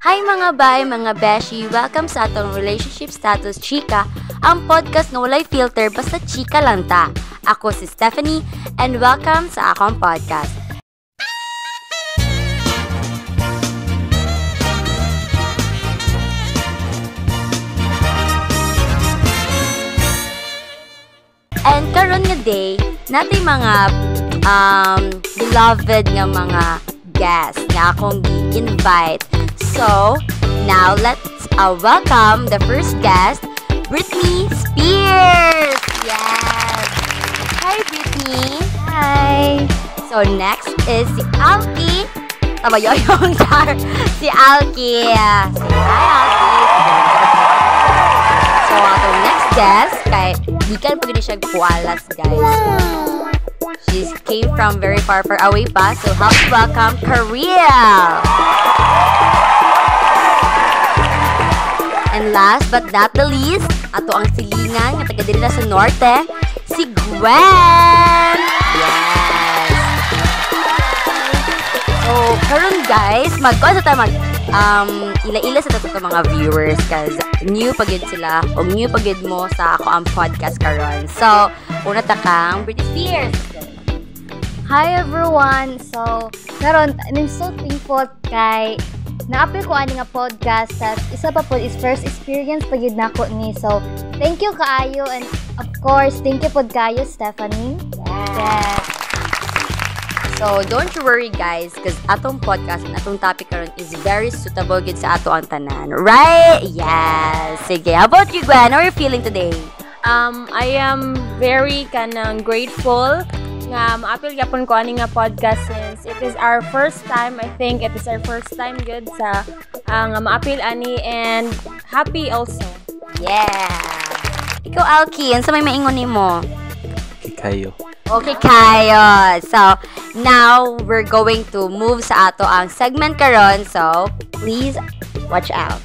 Hi mga bay, mga beshi! Welcome sa atong Relationship Status Chika, ang podcast na walay filter basta chika lang ta. Ako si Stephanie and welcome sa akong podcast. And karon nga day, natin mga beloved nga mga guests na akong gi-invite. So, now let's welcome the first guest, Britney Spears! Yes! Hi, Britney! Hi! So, next is si Alki. Tama yun yung star. Si Alki. Hi, Alki! So, atong next guest, kay gikan pag siya pualas, guys. She came from very far away pa. So, help welcome Kariel! And last but not the least, ato ang silingan nga taga diri na sa norte, si Gwen! Yes! So, karon guys, magkuha sa tayo ila-ila sa tato mga viewers kasi new pagid sila o new pagid mo sa ako ang podcast karon. So, una ta kang Britney Spears. Hi everyone! So, karon I'm so thankful kay na-appeal ko ani nga podcast at isa pa po is first experience pagid nako ni. So, thank you kaayo and of course, thank you pod kaayo Stephanie. Yes. So, don't you worry guys because atong podcast and atong topic karon is very suitable gid sa ato ang tanan. Right? Yes. Sige, how about you Gwen? How are you feeling today? I am very grateful nga ma-appeal gyapon ko ani nga podcast since it is our first time. I think it is our first time good sa nga ma-appeal ani and happy also. Yeah. Ikaw Alki, unsa may maingon nimo? Kikayo. Okay kayo. So, now we're going to move sa ato ang segment karon. So, please watch out.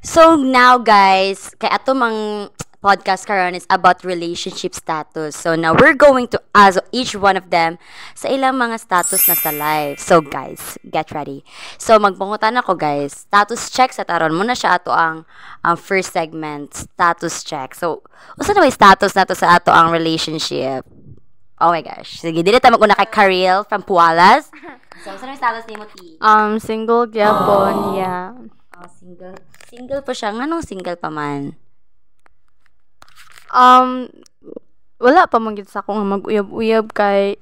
So now guys, kay ato mang podcast karon is about relationship status. So now we're going to ask each one of them sa ilang mga status na sa life. So guys, get ready. So magpangutan ako guys. Status check sa taron muna siya ato ang first segment, status check. So usa na may status nato sa ato ang relationship? Oh my gosh. Sige, dili ta maguna kay Kariel from Pualas. So usa na may status nimo ti? Single gyapon, yeah. Single. Single pa siya. Nganong single pa man? Wala pa man gid sa akong mag-uyab-uyab kay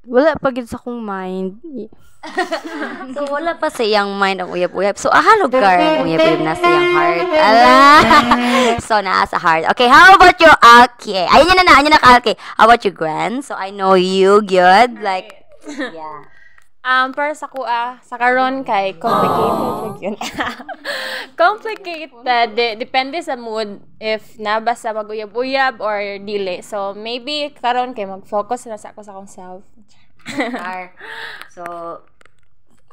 wala pa gid sa akong mind. So wala pa sa iyang mind ang uyab-uyab. So ahalog ka uyab-uyab na sa iyang heart. Ala. So naa sa heart. Okay, how about you, Alki? Ayun na Alki. How about you, Gwen? So I know you good. Like, yeah. Para sa kuha, sa karon kay complicated yun. Complicated. Depende sa mood if nabasa mag-uyab-uyab or dili. So, maybe karon kay mag-focus na sa ako sa akong self. So,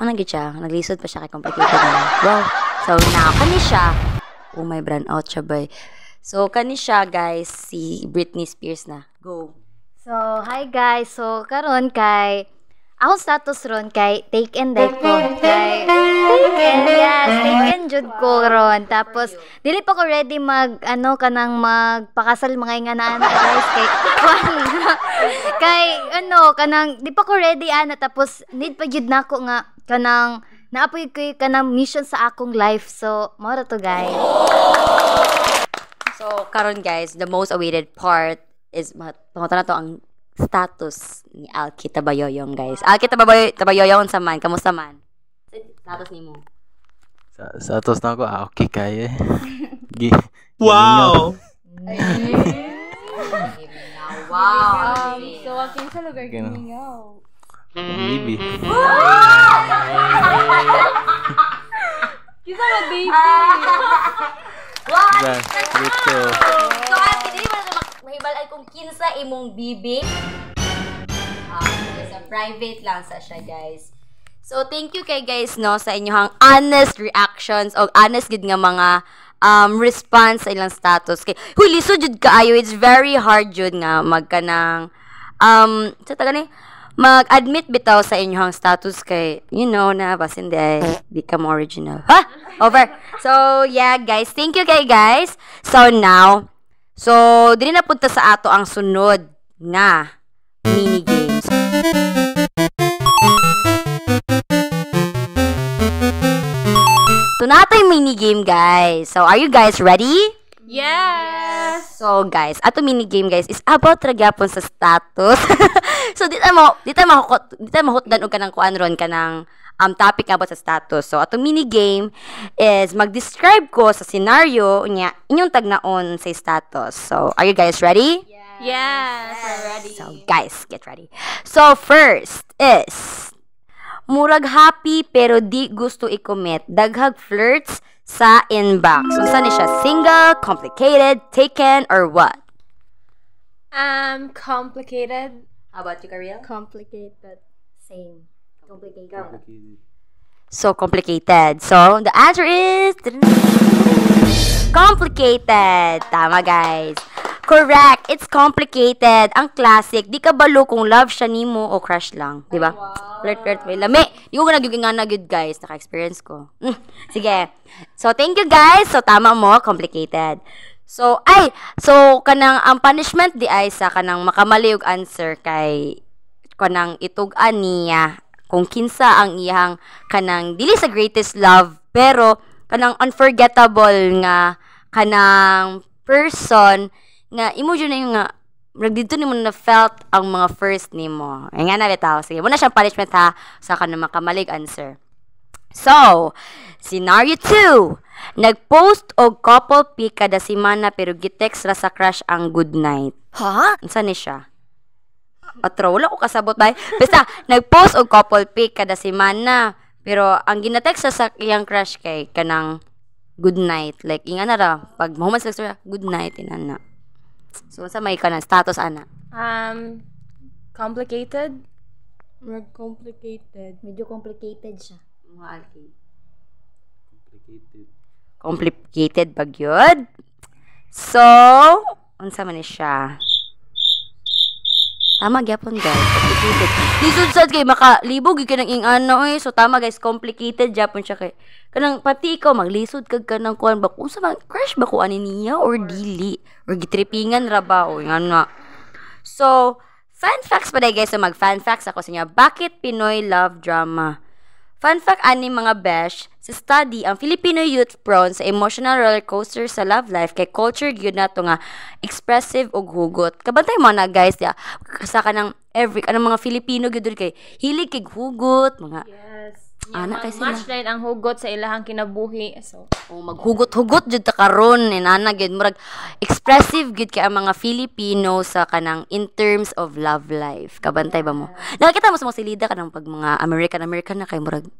anong gid siya? Naglisod pa siya kay complicated na. Wow. So, kani siya. Oh, my brand out siya bay. So, kani siya guys, si Britney Spears na. Go. So, hi guys. So, karon kay akong status ron kay take and date ko. Kay take and jud ko ron. Tapos, dili pa ko ready kanang magpakasal mga inganaan guys. Kanang, di pa ko ready tapos, need pa jud nako nga, kanang, naapoy ko kanang mission sa akong life. So, mora to guys. So, karon guys, the most awaited part is, pangutan na to ang status ni Alki Tabayoyong guys. Alki Tabayoyong sa man, kamusta man? Status nimo? Status na ako, okay kaya. Wow! Wow! So, akin sa lugar gimingaw. Baby. Kisa na baby. Wow! Dito. So, Alki, dili mo na mahibalay kung kinsa imong bibi. Sa private lang sa siya, guys. So, thank you kay guys, no, sa inyong honest reactions o honest gid nga mga response sa ilang status. Kay, huy, lisod jud kaayo. It's very hard jud nga magkanang sa taga ni mag-admit bitaw sa inyong status kay you know na basin di ka mo original. Ha? Over. So, yeah, guys. Thank you guys. So, now, dili na punta sa ato ang sunod na mini games. So, natay mini game, guys. So, are you guys ready? Yes! So, guys, ato mini game, guys, is about ragyapon sa status. So, dito mahutdan og kanang kuan ron kanang topic about sa status. So, ato mini game is mag-describe ko sa scenario nya inyong tagnaon sa status. So, are you guys ready? Yes! We're ready. So, guys, get ready. So, first is murag happy pero di gusto i-commit. Daghag flirts sa inbox. Unsa ni siya? Single, complicated, taken, or what? Complicated. How about you, Kariel? Complicated. Same. Complicated. So complicated. So, the answer is complicated. Tama, guys. Correct. It's complicated. Ang classic. Di ka balo kung love siya nimo o crush lang. Di ba? Flirt, may lami. Di ko nagyugin nga na good, guys. Naka-experience ko. Sige. So, thank you, guys. So, tama mo. Complicated. So, kanang ang punishment di ay sa kanang makamali og answer kay kanang itug-an niya kung kinsa ang iyang kanang dili sa greatest love pero kanang unforgettable nga kanang person nga imo jud na yung nga dito nimo na felt ang mga first nimo. Ay nga na bitaw. Sige, muna siyang punishment ha sa kanang makamalig answer. So, scenario 2. Nag-post og couple pic kada semana pero gitext ra sa crush ang good night. Ha? Unsa ni siya? Atro, wala ko kasabot ba? Basta, nag-post og couple pic kada semana pero ang ginatext sa iyang crush kay kanang good night. Like, inga na ra. Pag mahuman sila good night, inana. So, sa may kanang status, ana? Complicated. Complicated. Medyo complicated siya. Mga alki. Complicated pag yun. So, unsa man ni siya? Tama gyapon, guys. Complicated. Lisod kay makalibog gyud kanang ano eh. So tama, guys, complicated gyapon siya kay kanang pati ikaw maglisod kag kanang kuan ba unsa man crush ba ko ani niya or dili or gitripingan ra ba o nga. So, fun facts pa day, guys. So mag fun facts ako sa inyo. Bakit Pinoy love drama? Fun fact ani mga besh, sa study, ang Filipino youth prone sa emotional roller coaster sa love life kay culture gyud nato nga expressive ug hugot. Kabantay mo na, guys, ya. Sa kanang mga Filipino gyud kay hilig kay hugot, mga Yes. anak kay sila. Match line ang hugot sa ilahang kinabuhi. So, Maghugot-hugot jud ta karon ni nana gyud murag expressive gyud kay ang mga Filipino sa kanang in terms of love life. Kabantay ba mo? Nakita mo sa mga silida kanang pag mga American na kay murag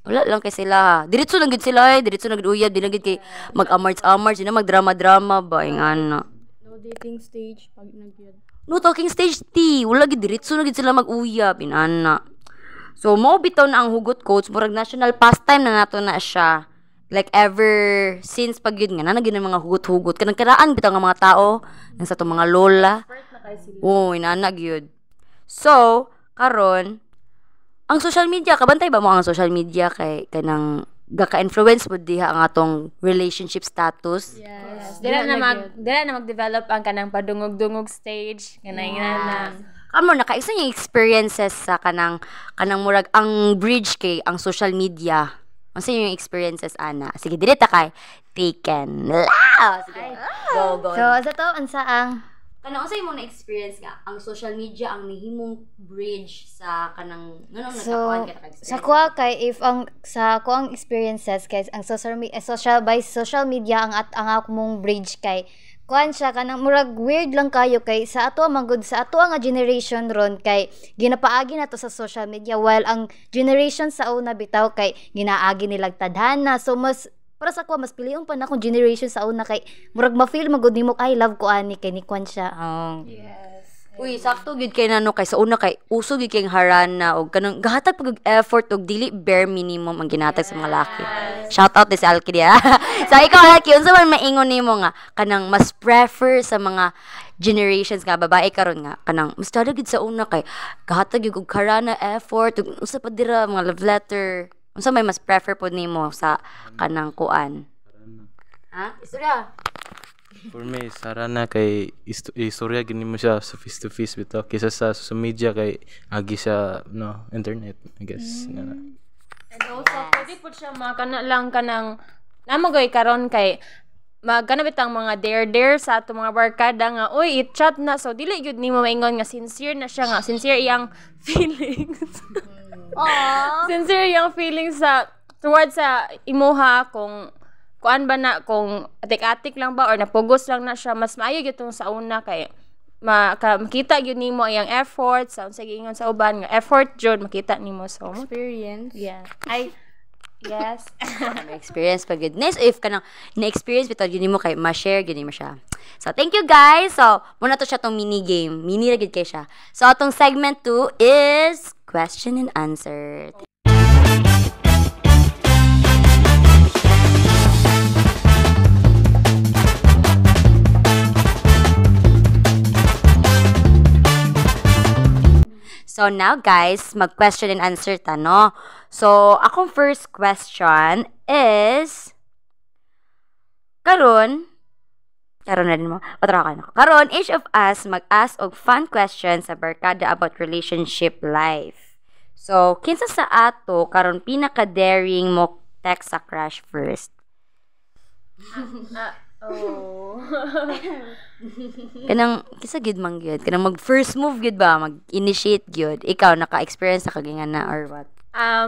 wala lang kay sila. Diretso lang gid sila diretso lang gid uyab, di lang gid kay mag-amarts, di na magdrama-drama ba ing ano. no dating stage pag nagyud. No talking stage T, wala gid diretso na gid sila mag-uyab inana. So mo bitaw na ang hugot coach, murag national pastime na nato na siya. Like ever since pag yun nga na mga hugot-hugot kanang karaan bitaw nga mga tao nang sa to mga lola. Oh, inana gyud. So, karon ang social media, kabantay ba mo ang social media kay kanang gaka-influence mo diha ang atong relationship status? Yes. Dila na mag-develop ang kanang padungog-dungog stage kanang na. Amo nakaisa yung experiences sa kanang murag ang bridge kay ang social media. Ano yung experiences ana? Sige, dili ta kay taken. Sige. Go. So, sa to, ansa ang Kanang unsay imong na-experience nga ang social media ang nahimong bridge sa kanang nganong nagkakuan ka na sa kuha kay if ang sa kuang experiences kay ang social media ang akong bridge kay kuan siya kanang murag weird lang kayo kay sa ato magud sa ato nga generation ron kay ginapaagi nato sa social media while ang generation sa una bitaw kay ginaagi nilag tadhana so mas para sa ko mas piliyon pa na akong generation sa una kay murag ma-feel magud nimo I love ko ani kay ni kwan siya. Yes. Uy, sakto gid kay nano kay sa una kay uso gid kay harana og kanang gahatag pag effort og dili bare minimum ang ginatag sa mga laki. Shout out this Alki dia. So ikaw Alki, unsa man maingon nimo nga kanang mas prefer sa mga generations nga babae karon nga kanang mas tada gid sa una kay gahatag gyud og karana effort ug unsa pa dira mga love letter. Unsa may mas prefer pod nimo sa kanang kuan? Ha? Istorya. For me, sarana kay istorya gini mo siya sa face to face bitaw kaysa sa social media kay agi siya no internet I guess. And also, pwede po siya makana lang ka ng namagay karon kay magana bitang mga dare sa ato mga barkada nga oy i-chat na so dili gyud nimo maingon nga sincere na siya nga sincere iyang feelings. Sincere iyang feelings sa towards sa imuha kung kuan ba na kung atik-atik lang ba or napugos lang na siya mas maayo gyud tong sa una kay makita gyud nimo iyang effort sa unsa giingon sa uban nga effort jud makita nimo so Experience. yeah yes May experience pa good. Nice if kanang na-experience bitaw gyud nimo kay ma-share gyud nimo siya. So thank you guys. So muna to siya tong mini game. Mini ra gyud kay siya. So atong segment 2 is question and answer. So now guys, mag-question and answer ta, no? So, akong first question is karon na din mo. Patra ka na. Karon, each of us mag-ask og fun questions sa barkada about relationship life. So, kinsa sa ato karon pinaka-daring mo text sa crush first? Kanang kisa gid man gyud kanang mag first move gyud ba mag-initiate gyud ikaw naka-experience sa kagingan na or what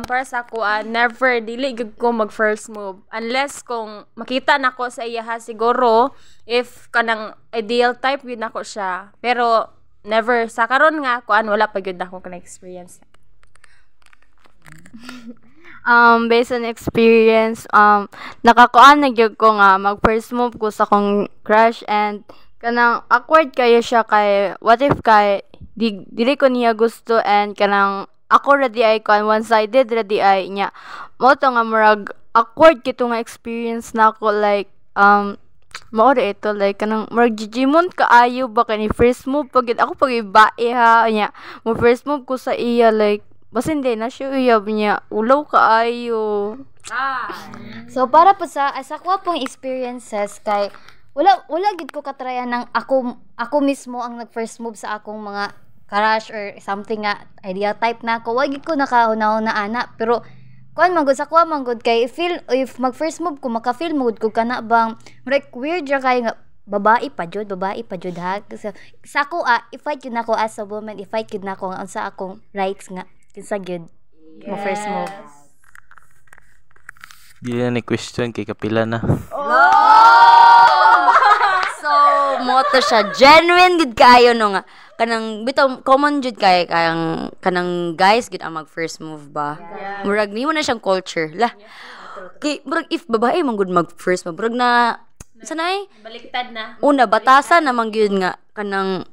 para sa ako never dili gyud ko mag first move unless kung makita nako sa iya ha siguro if kanang ideal type gyud nako siya pero never sa karon nga kuan wala pa gyud nako kanang experience. Based on experience, nakakuan na gyud ko nga mag first move ko sa akong crush and kanang awkward kayo siya kay what if kay dili ko niya gusto and kanang ako ready ay kuan one sided ready ay nya mo to nga murag awkward kito nga experience na ako like mao ito like kanang murag jijimon kaayo ba kani first move pagid ako pag ibae ha nya mo first move ko sa iya like basta hindi na siya uyab niya. Ulaw kaayo. So para po sa ko pong experiences kay wala gid ko katraya ng ako mismo ang nag first move sa akong mga crush or something nga ideal type na ako. Wag gid ko nakahuna-huna ana pero kuan manggod sa kuha manggod kay if mag first move ko maka-feel mood ko kana bang like weird ra kay nga babae pa jud ha. Sa ako i-fight yun ako as a woman, i-fight yun ako nga unsa akong rights nga kinsa gyud mo first move. Di na ni question kay kapila na. So moto siya genuine gud kayo no nga kanang bitaw common jud kay kanang guys gud ang mag first move ba murag nimo na siyang culture lah kay murag if babae man gud mag first move murag na sanay Baliktad na. una batasan naman gyud nga kanang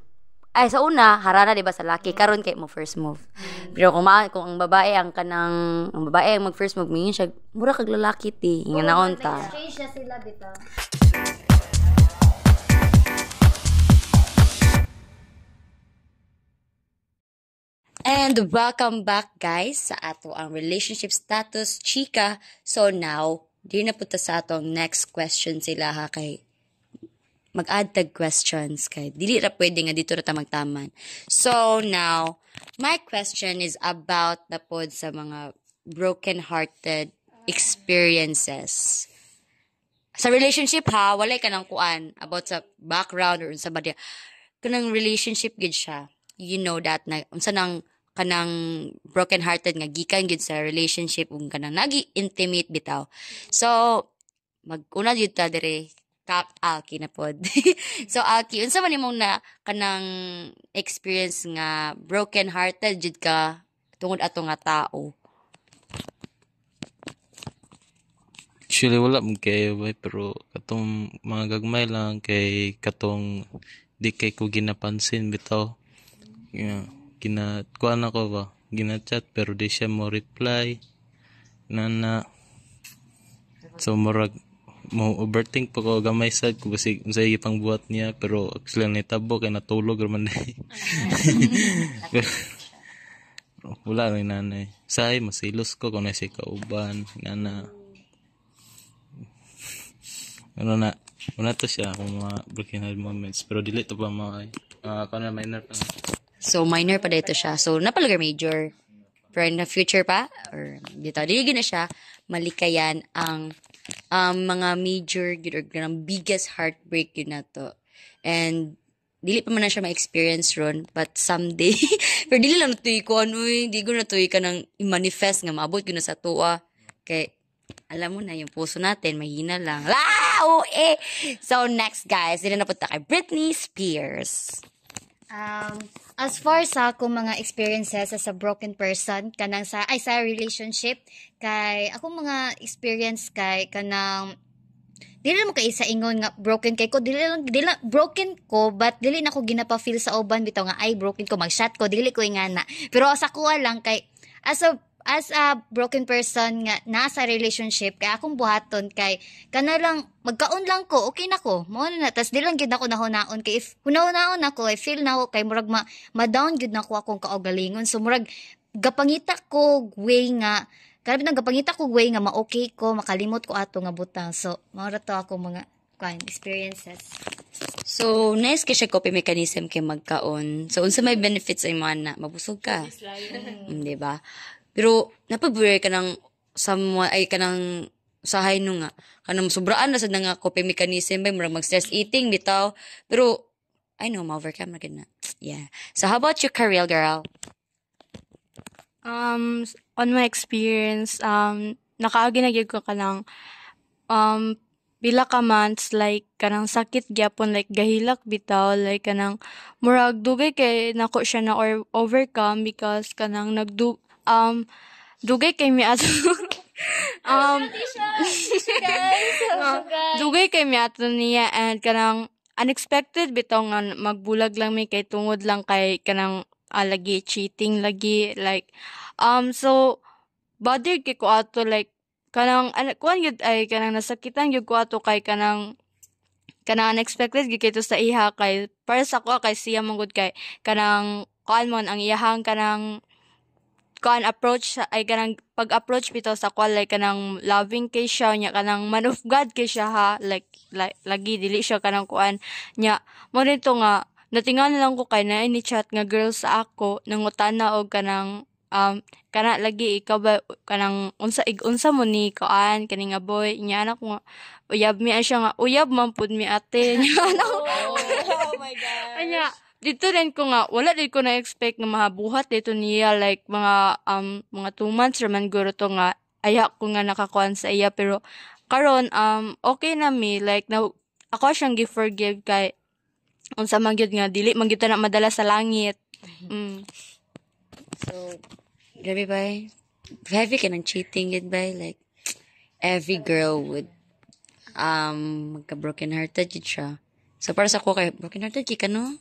ay sa una harana di ba sa laki karon kay mo first move pero kung ang babae ang babae ang mag first move mingon siya mura kag lalaki ti nga naon ta Change na sila bitaw. And welcome back guys sa ato ang relationship status chika. So now di na punta sa atong next question sila ha kay mag-add tag questions kay dili ra pwede nga dito ra ta magtaman. So now, my question is about the pod sa mga broken-hearted experiences. Sa relationship ha, walay ka nang kuan about sa background or unsa ba dia. Kanang relationship gid siya. You know that na unsa nang kanang broken-hearted nga gikan gid sa relationship ug kanang nagi-intimate bitaw. So, mag-una jud ta dire Alki na pod. So Alki, unsa man imong na kanang experience nga broken hearted jud ka tungod ato nga tao? Actually wala man kayo ba pero katong mga gagmay lang kay katong di kay ko ginapansin bitaw. Yeah, kuan ako ba? Gina-chat pero di siya mo reply. Na So murag mo overthink pa ko gamay sad ko basig unsay pang buhat niya pero actually nitabo kay natulog raman day. Wala rin nanay. Say, masilos ko kung nasi kauban. Nana. Ano na. Una to siya kung mga broken heart moments. Pero dili to pa mga kung na minor pa. So, minor pa dito siya. So, napalaga major. Pero in the future pa, or dito, dili na siya, malikayan ang mga major, or ganang biggest heartbreak yun na to. And, dili pa man na siya ma-experience ron, but someday, pero dili lang natuloy ko, hindi ko natuloy ka nang i-manifest nga maabot ko na sa tuwa. Kay, alam mo na, yung puso natin, mahina lang. So, next guys, dili na punta kay Britney Spears. As far sa akong mga experiences as a broken person, kanang sa relationship, kay akong mga experience kay kanang dili mo kay sa ingon nga broken kay ko dili lang broken ko but dili na ko ginapa-feel sa uban bitaw nga ay broken ko mag-shot ko dili ko ingana pero sa kuha lang kay as a broken person nga nasa relationship kay akong buhaton kay kana lang magkaon lang ko okay na ko mo na tas dili lang gyud ako nahunaon kay if hunaon ako I feel na ako kay murag ma-down gyud nako akong kaugalingon so murag gapangita ko way nga karabit nang gapangita ko way nga ma-okay ko, makalimot ko ato nga butang. So, maura to ako mga experiences. So, nice kay siya coping mechanism kay magkaon. So, unsa may benefits ay mga na, mabusog ka. Di ba? Pero, napag-worry ka ng someone, ay ka ng usahay no nga. Kanang sobraan na sa nga coping mechanism, bay, murag mag-stress eating, bitaw. Pero, I know, ma-overcome na gina. Yeah. So, how about you, Karel girl? On my experience, nakaagi na gyud ko kanang pila ka months like kanang sakit gyapon like gahilak bitaw like kanang murag dugay kay nako siya na or overcome because kanang dugay kay mi ato dugay kay mi ato niya and kanang unexpected bitaw nga magbulag lang mi kay tungod lang kay kanang lagi cheating lagi like so bothered kay ko ato like kanang kuan gyud ay kanang nasakitan gyud ko ato kay kanang unexpected gyud kay to sa iha kay para sa ko kay siya manggod kay kanang kuan mon ang iyahang kanang kuan approach ay kanang pag-approach bitaw sa kuan like kanang loving kay siya nya kanang man of God kay siya ha like lagi dili siya kanang kuan nya mo nito nga natingan lang ko kay na ni chat nga girl sa ako nangutana og kanang kana lagi ikaw ba kanang unsa mo ni kaan kani nga boy nya anak ko nga uyab mi siya nga uyab man pud mi ate nya anak Oh my god. anya dito rin ko nga wala din ko na expect nga mahabuhat dito niya like mga 2 months raman guro to nga aya ko nga nakakuan sa iya pero karon okay na mi like na ako siyang gi-forgive kay unsa man gyud nga dili man gyud na madala sa langit. So, grabe ba? Heavy ka ng cheating yun ba? Like, every girl would magka-broken hearted yun siya. So, para sa ko kay broken hearted ka no?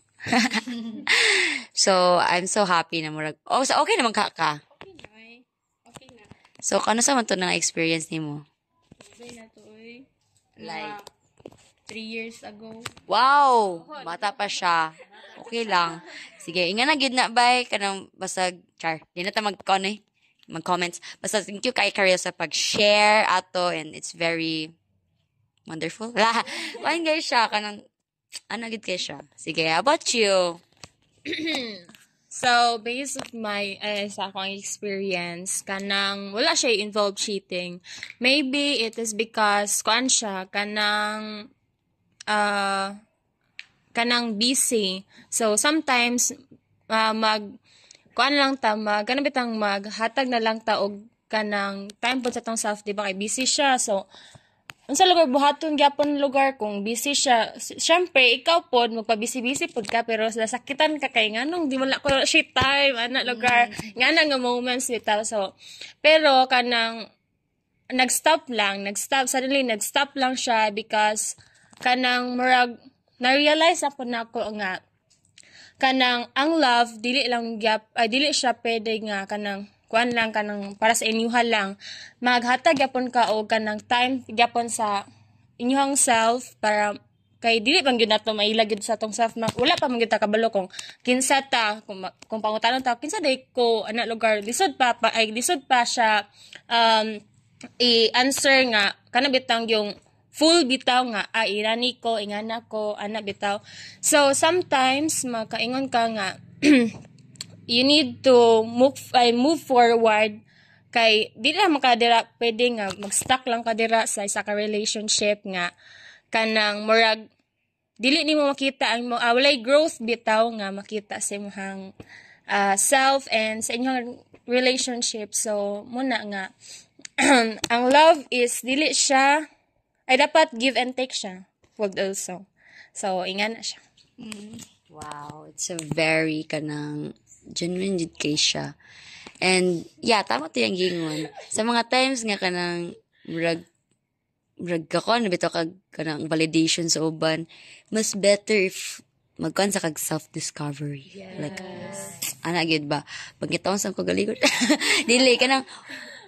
So, I'm so happy na murag. Oh, so okay naman ka. Okay na. So, kano sa man to na experience nimo? Okay na to oy. Like 3 years ago. Wow! Bata pa siya. Okay lang. Sige, inga na gid na bay kanang basag char. Di na ta mag-comments. Basta thank you kay Karel sa pag-share ato and it's very wonderful. Wain guys siya kanang gid kay siya. Sige, how about you? So, based of my sa akong experience, kanang wala siya involved cheating. Maybe it is because kuan siya kanang busy. So, sometimes, kuan lang ta, kanang bitang maghatag na lang ta og kanang time po sa tong self, di ba, kay busy siya. So, unsa lugar buhaton gyapon lugar kung busy siya. Syempre, ikaw pod magpa-busy-busy pod ka, pero sakitan ka kay nganong di wala ko siya time, ana lugar, nga moments bitaw. So, pero kanang suddenly nag-stop lang siya because kanang murag na-realize ako nga kanang ang love dili siya pwede nga kanang kuan lang kanang para sa inyuha lang maghatag gyapon ka og kanang time gyapon sa inyuhang self para kay dili bang gyud nato mailag gyud sa atong self wala pa man gyud ta kabalo kung kinsa ta kung pangutanon ta kinsa day ko ana lugar lisod pa siya i-answer nga kana bitang yung full bitaw nga irani ko ingana ko ana bitaw. So sometimes makaingon ka nga you need to move forward kay di na makadira pwede nga mag-stuck lang ka dira sa isa ka relationship nga kanang murag dili nimo makita ang walay growth bitaw nga makita sa imong self and sa inyong relationship. So muna nga ang love is dili siya ay dapat give and take siya wag also. So ingana siya. Wow, it's a very kanang genuine jud kay siya. And yeah, tama to yung gingon. Sa mga times nga kanang murag ako na bitaw kag kanang validation sa uban, mas better if magkuan sa kag self-discovery. Yes. Like ana gyud ba? Pagkitaon sa ko galigod. Dili kanang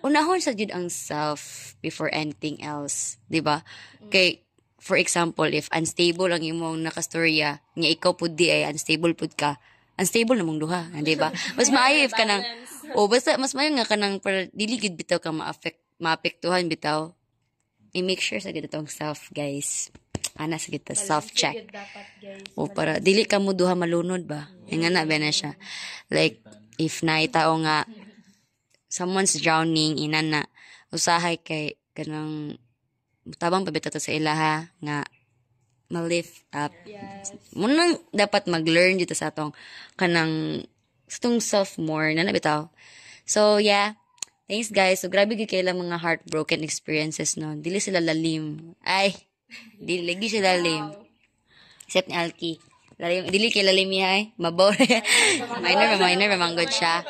unahon sa jud ang self before anything else, di ba? Kay for example, if unstable ang imong nakastorya, nga ikaw pud di ay unstable pud ka, unstable namong duha, di ba? Mas maayo if kanang basta mas maayo nga kanang para dili gid bitaw ka maapektuhan bitaw. I-make sure sa gid atong self, guys. Ana sa gid self-check. O para dili ka mo duha malunod ba? Nga na ba na siya. Like if naitao nga someone's drowning inana usahay kay kanang tabang pabitaw sa ilaha nga ma-lift up. Yes. Munang dapat mag-learn dito sa atong kanang sa atong self more na nabitaw. So yeah, thanks guys. So grabe gyud kay mga heartbroken experiences no. Dili sila lalim. Ay, dili lagi sila lalim. Except ni Alki. Lalim, dili kay lalim ay mabaw. minor manggod siya.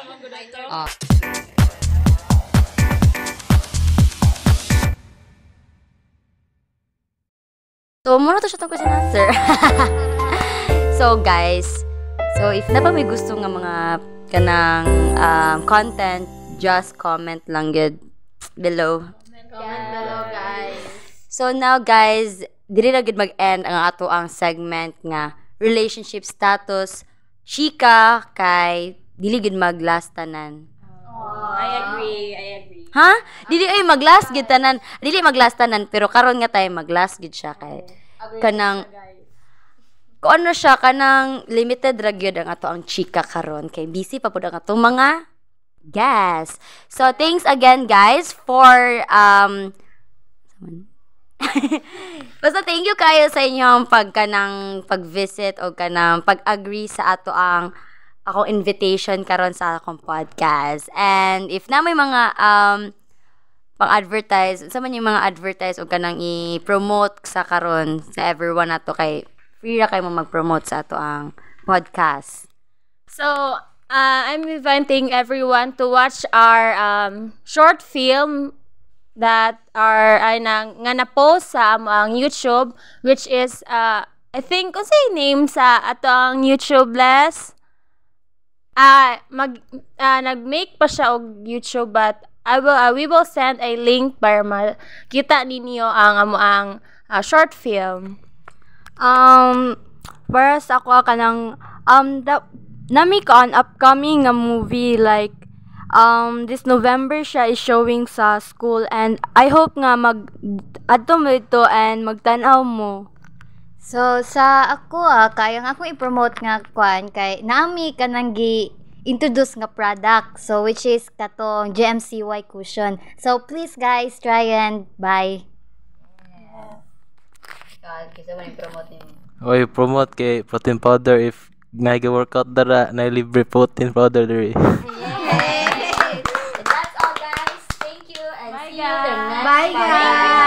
Oh. So, muna to siya itong question answer. So, guys. So, if na ba may gusto nga mga kanang content, just comment lang yun below. Comment below, guys. So, now, guys, dili na gid mag-end ang ato ang segment nga relationship status. Chika kay dili gid mag-last tanan. I agree. Ha? Dili ay mag-last gid tanan. Dili mag-last tanan pero karon nga tay mag-last gid siya kay kanang kung ano siya kanang limited ra gyud ang ato ang chika karon kay busy pa pud ang atong mga guests. So thanks again guys for basta thank you kayo sa inyong pag-visit o kanang pag-agree sa ato ang akong invitation karon sa akong podcast. And if na may mga pang-advertise, sa man yung mga advertise o kanang i-promote sa karon sa everyone nato kay free ra kayo mag-promote sa ato ang podcast. So, I'm inviting everyone to watch our short film that nga na-post sa ang YouTube, which is I think kung say name sa ato ang YouTube Les nag-make pa siya og YouTube but we will send a link para makita ninyo ang short film. Para sa ako kanang nami ka an upcoming nga movie like this November siya is showing sa school and I hope nga adto mo ito and magtanaw mo. So, sa ako kayang ako i-promote nga kwan kay nami kanang introduce nga product. So, which is katong GMCY cushion. So, please guys, try and buy. Kisa man i-promote niyo. Oy, promote kay protein powder if nag-workout dara na libre protein powder diri. That's all guys. Thank you and see you the next Bye guys.